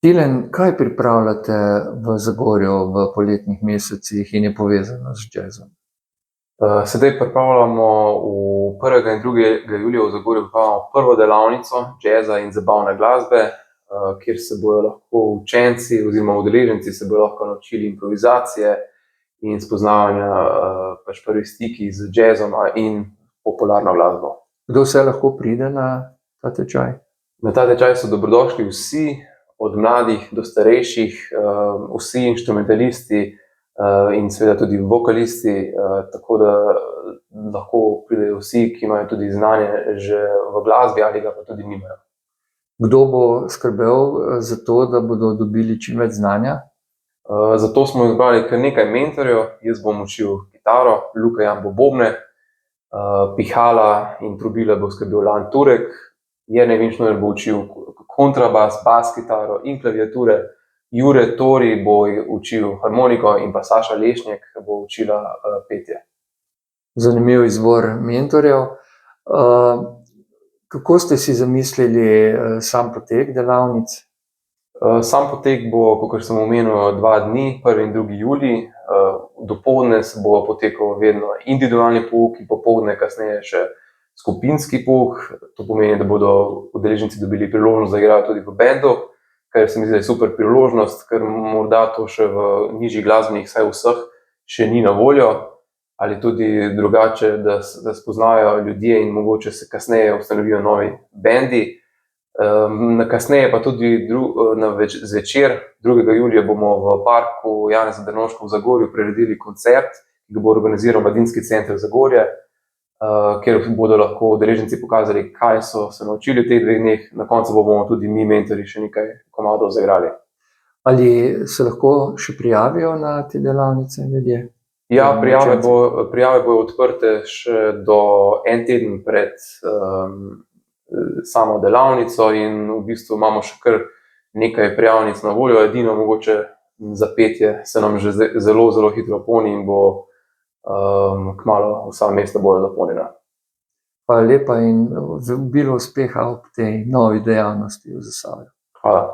Tilen, kaj pripravljate v Zagorju v poletnih mesecih in je povezano z džezom? Sedaj pripravljamo v 1. in 2. julija v Zagorju pripravljamo prvo delavnico džeza in zabavne glasbe, kjer se bojo lahko učenci oziroma udeleženci se bojo lahko naučili improvizacije in spoznavanja pač prvih stiki z džezom in popularno glasbo. Kdo vse lahko pride na ta tečaj? Na ta tečaj so dobrodošli vsi, od mladih do starejših, vsi inštrumentalisti, in seveda tudi vokalisti, tako da lahko pridejo vsi, ki imajo tudi znanje že v glasbi ali ga pa tudi nimajo. Kdo bo skrbel za to, da bodo dobili čim več znanja? Zato smo izbrali kar nekaj mentorjev. Jaz bom učil kitaro, Luka Jan bo bobne, pihala in trobile bo skrbel Lan Turek, Jernej Vinšnojer bo učil kontrabas, bas kitaro in klaviature, Jure Tori bo učil harmoniko in pa Saša Lešnjak bo učila petje. Zanimiv izbor mentorjev. Kako ste si zamislili sam potek delavnic? Sam potek bo, kakor sem omenil, 2 dni, 1. in 2. julij. Dopoldne se bo potekal vedno individualni pouk in popoldne kasneje še skupinski pouk. To pomeni, da bodo udeleženci dobili priložnost, da igrajo tudi v bendu, kar se mi zdi, da je super priložnost, ker morda to še v nižjih glasbenih, vsaj vseh, še ni na voljo, ali tudi drugače, da spoznajo ljudje in mogoče se kasneje ustanovijo novi bendi. Kasneje pa tudi zvečer, 2. julija, bomo v parku Janeza Drnovška v Zagorju priredili koncert, ki ga bo organiziral Mladinski center Zagorje, kjer bodo lahko udeleženci pokazali, kaj so se naučili v teh 2 dneh. Na koncu bomo tudi mi, mentorji, še nekaj komadov zaigrali. Ali se lahko še prijavijo na te delavnice ljudje? Ja, prijave bojo odprte še do en teden pred samo delavnico in v bistvu imamo še kar nekaj prijavnic na voljo. Edino mogoče za petje se nam že zelo, zelo hitro polni in bo kmalu vsa mesta bojo zapolnjena. Hvala lepa in obilo uspeha ob tej novi dejavnosti v Zasavju. Hvala.